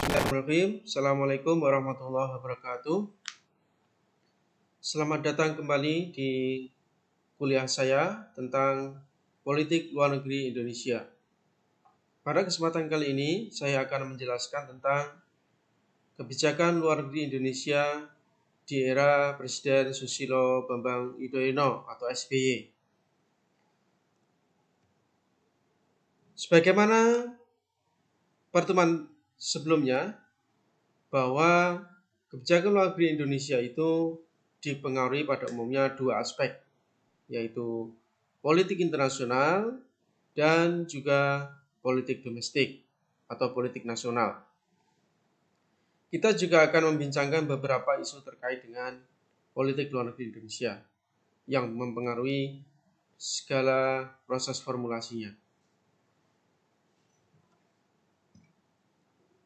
Bismillahirrahmanirrahim. Assalamualaikum warahmatullahi wabarakatuh. Selamat datang kembali di kuliah saya tentang politik luar negeri Indonesia. Pada kesempatan kali ini, saya akan menjelaskan tentang kebijakan luar negeri Indonesia di era Presiden Susilo Bambang Yudhoyono atau SBY. Sebagaimana pertemuan sebelumnya, bahwa kebijakan luar negeri Indonesia itu dipengaruhi pada umumnya dua aspek, yaitu politik internasional dan juga politik domestik atau politik nasional. Kita juga akan membincangkan beberapa isu terkait dengan politik luar negeri Indonesia yang mempengaruhi segala proses formulasinya.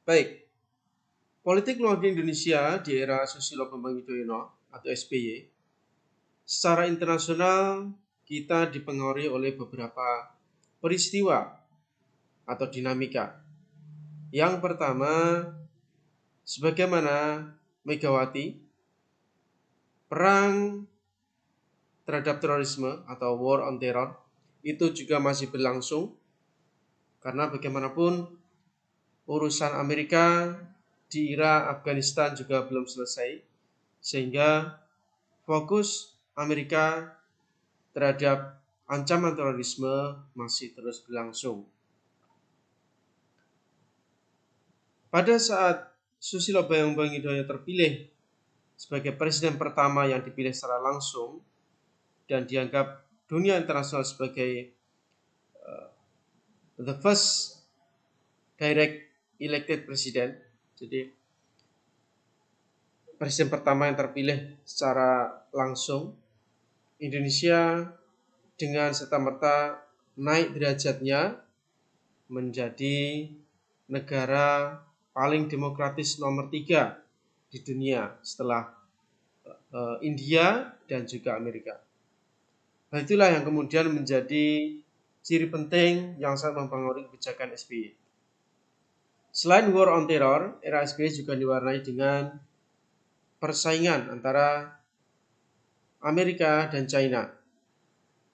Baik, politik luar negeri Indonesia di era Susilo Bambang Yudhoyono atau SBY, secara internasional kita dipengaruhi oleh beberapa peristiwa atau dinamika. Yang pertama, sebagaimana Megawati, perang terhadap terorisme atau War on Terror itu juga masih berlangsung, karena bagaimanapun urusan Amerika di Irak, Afghanistan juga belum selesai, sehingga fokus Amerika terhadap ancaman terorisme masih terus berlangsung. Pada saat Susilo Bambang Yudhoyono terpilih sebagai presiden pertama yang dipilih secara langsung dan dianggap dunia internasional sebagai the first direct elected president, jadi presiden pertama yang terpilih secara langsung, Indonesia dengan serta-merta naik derajatnya menjadi negara paling demokratis nomor 3 di dunia setelah India dan juga Amerika. Nah, itulah yang kemudian menjadi ciri penting yang sangat mempengaruhi kebijakan SBY. Selain War on Terror, era SBY juga diwarnai dengan persaingan antara Amerika dan China,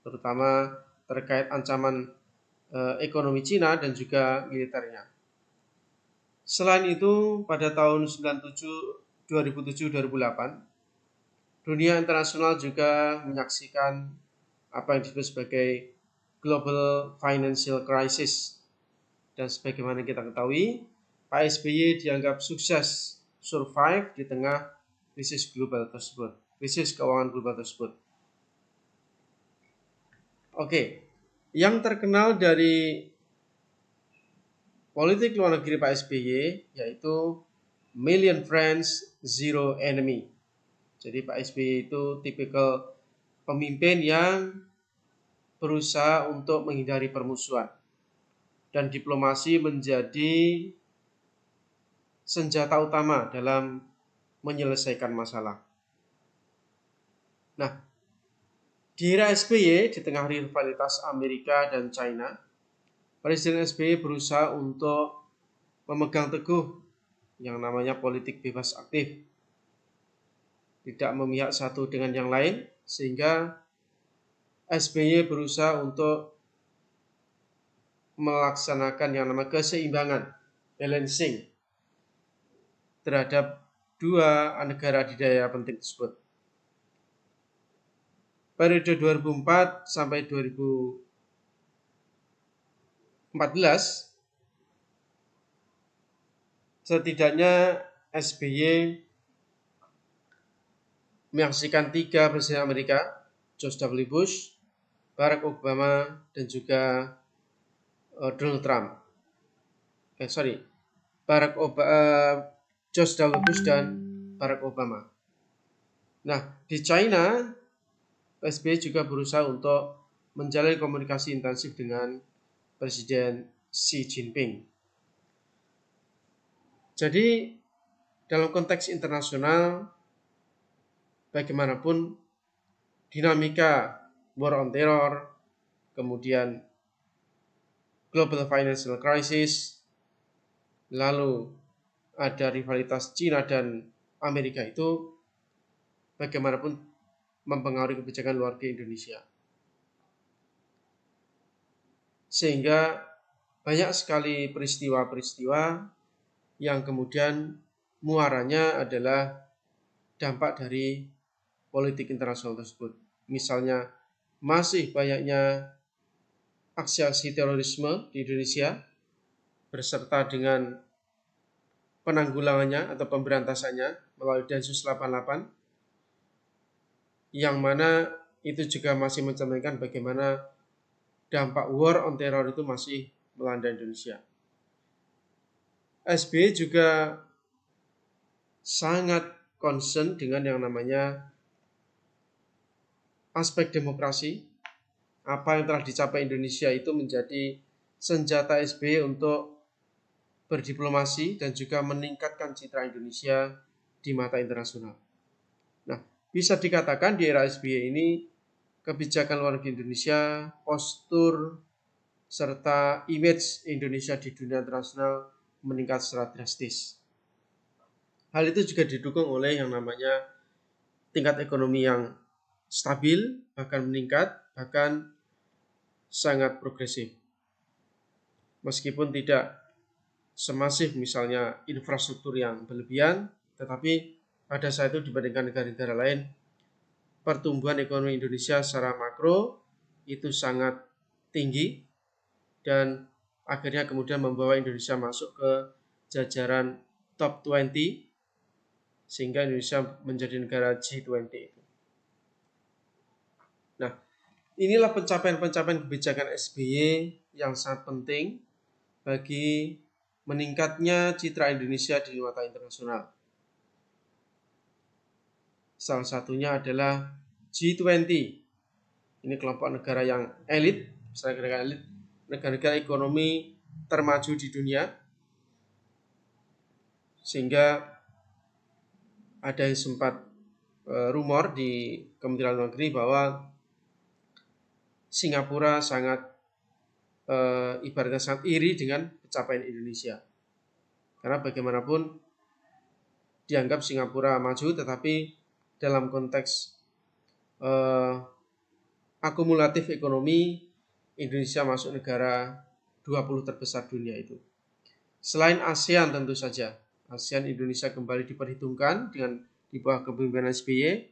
terutama terkait ancaman ekonomi Cina dan juga militernya. Selain itu, pada tahun 2007-2008, dunia internasional juga menyaksikan apa yang disebut sebagai Global Financial Crisis. Dan sebagaimana kita ketahui, Pak SBY dianggap sukses survive di tengah krisis global tersebut, krisis keuangan global tersebut. Oke, yang terkenal dari politik luar negeri Pak SBY yaitu Million Friends, Zero Enemy. Jadi Pak SBY itu tipikal pemimpin yang berusaha untuk menghindari permusuhan, dan diplomasi menjadi senjata utama dalam menyelesaikan masalah. Nah, di era SBY, di tengah rivalitas Amerika dan China, Presiden SBY berusaha untuk memegang teguh yang namanya politik bebas aktif, tidak memihak satu dengan yang lain, sehingga SBY berusaha untuk melaksanakan yang namanya keseimbangan, balancing terhadap dua negara adidaya penting tersebut. Periode 2004 sampai 2014, setidaknya SBY menyaksikan 3 presiden Amerika, George W. Bush, Barack Obama, dan juga Donald Trump. George W. Bush dan Barack Obama. Nah, di China, SBY juga berusaha untuk menjalin komunikasi intensif dengan Presiden Xi Jinping. Jadi, dalam konteks internasional, bagaimanapun dinamika War on Terror, kemudian Global Financial Crisis, lalu ada rivalitas Cina dan Amerika itu bagaimanapun mempengaruhi kebijakan luar negeri Indonesia. Sehingga banyak sekali peristiwa-peristiwa yang kemudian muaranya adalah dampak dari politik internasional tersebut. Misalnya masih banyaknya aksi-aksi terorisme di Indonesia beserta dengan penanggulangannya atau pemberantasannya melalui Densus 88, yang mana itu juga masih mencerminkan bagaimana dampak war on terror itu masih melanda Indonesia. SBY juga sangat concern dengan yang namanya aspek demokrasi. Apa yang telah dicapai Indonesia itu menjadi senjata SBY untuk berdiplomasi dan juga meningkatkan citra Indonesia di mata internasional. Nah, bisa dikatakan di era SBY ini kebijakan luar negeri Indonesia, postur serta image Indonesia di dunia internasional meningkat secara drastis. Hal itu juga didukung oleh yang namanya tingkat ekonomi yang stabil, bahkan meningkat, bahkan sangat progresif. Meskipun tidak semasif misalnya infrastruktur yang berlebihan, tetapi pada saat itu dibandingkan negara-negara lain, pertumbuhan ekonomi Indonesia secara makro itu sangat tinggi dan akhirnya kemudian membawa Indonesia masuk ke jajaran top 20 sehingga Indonesia menjadi negara G20 itu. Nah, inilah pencapaian-pencapaian kebijakan SBY yang sangat penting bagi meningkatnya citra Indonesia di mata internasional. Salah satunya adalah G20. Ini kelompok negara yang elit, negara-negara ekonomi termaju di dunia, sehingga ada yang sempat rumor di Kementerian Luar Negeri bahwa Singapura sangat ibaratnya sangat iri dengan pencapaian Indonesia. Karena bagaimanapun dianggap Singapura maju, tetapi dalam konteks akumulatif ekonomi, Indonesia masuk negara 20 terbesar dunia itu. Selain ASEAN tentu saja, ASEAN Indonesia kembali diperhitungkan dengan di bawah kepemimpinan SBY,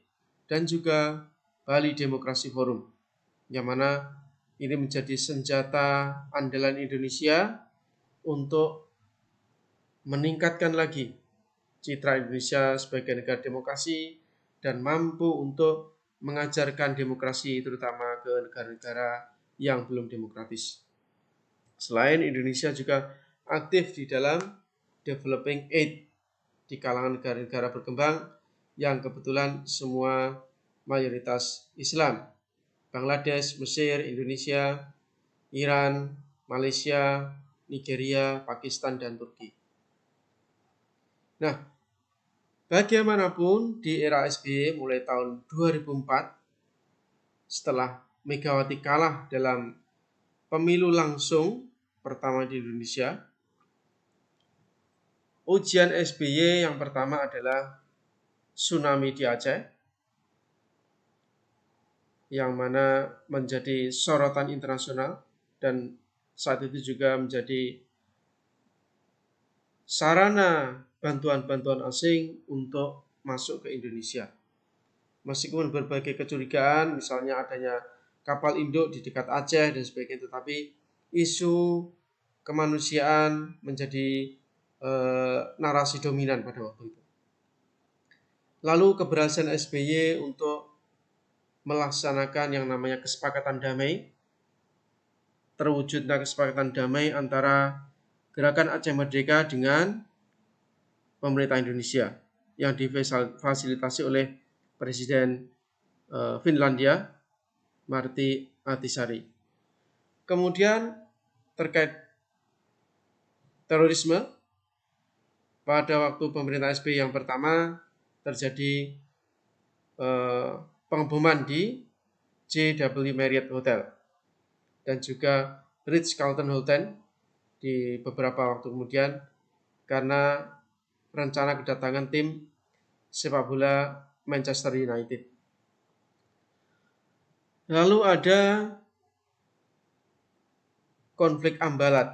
dan juga Bali Demokrasi Forum, yang mana ini menjadi senjata andalan Indonesia untuk meningkatkan lagi citra Indonesia sebagai negara demokrasi dan mampu untuk mengajarkan demokrasi terutama ke negara-negara yang belum demokratis. Selain Indonesia juga aktif di dalam developing aid di kalangan negara-negara berkembang yang kebetulan semua mayoritas Islam. Bangladesh, Mesir, Indonesia, Iran, Malaysia, Nigeria, Pakistan, dan Turki. Nah, bagaimanapun di era SBY mulai tahun 2004, setelah Megawati kalah dalam pemilu langsung pertama di Indonesia, ujian SBY yang pertama adalah tsunami di Aceh, yang mana menjadi sorotan internasional dan saat itu juga menjadi sarana bantuan-bantuan asing untuk masuk ke Indonesia. Meskipun berbagai kecurigaan, misalnya adanya kapal induk di dekat Aceh dan sebagainya, tetapi isu kemanusiaan menjadi narasi dominan pada waktu itu. Lalu keberhasilan SBY untuk melaksanakan yang namanya kesepakatan damai, terwujudnya kesepakatan damai antara Gerakan Aceh Merdeka dengan pemerintah Indonesia yang difasilitasi oleh Presiden Finlandia, Martti Ahtisaari. Kemudian terkait terorisme, pada waktu pemerintah SBY yang pertama terjadi pengeboman di JW Marriott Hotel dan juga Ritz-Carlton Hotel di beberapa waktu kemudian karena rencana kedatangan tim sepak bola Manchester United. Lalu ada konflik Ambalat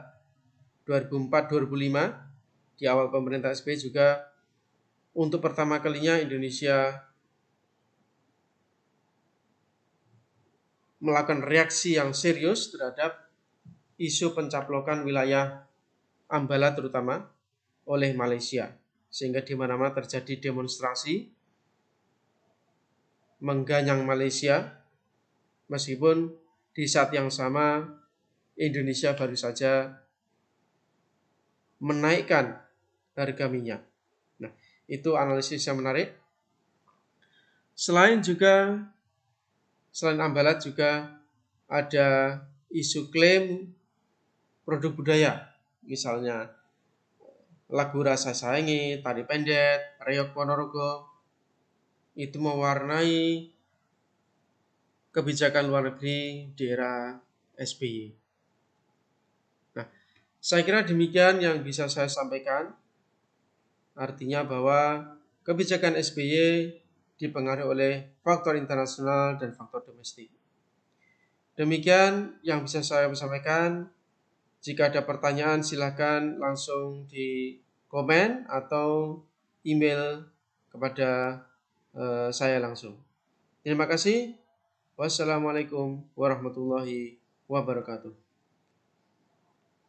2004-2005 di awal pemerintah SBY juga untuk pertama kalinya Indonesia melakukan reaksi yang serius terhadap isu pencaplokan wilayah Ambalat terutama oleh Malaysia, sehingga di mana-mana terjadi demonstrasi mengganyang Malaysia, meskipun di saat yang sama Indonesia baru saja menaikkan harga minyak. Nah, itu analisis yang menarik. Selain Ambalat juga ada isu klaim produk budaya, misalnya lagu Rasa Sayangi, Tari Pendet, Reog Ponorogo, itu mewarnai kebijakan luar negeri di era SBY. Nah, saya kira demikian yang bisa saya sampaikan. Artinya bahwa kebijakan SBY dipengaruhi oleh faktor internasional dan faktor domestik. Demikian yang bisa saya sampaikan. Jika ada pertanyaan silakan langsung di komen atau email kepada saya langsung. Terima kasih. Wassalamualaikum warahmatullahi wabarakatuh.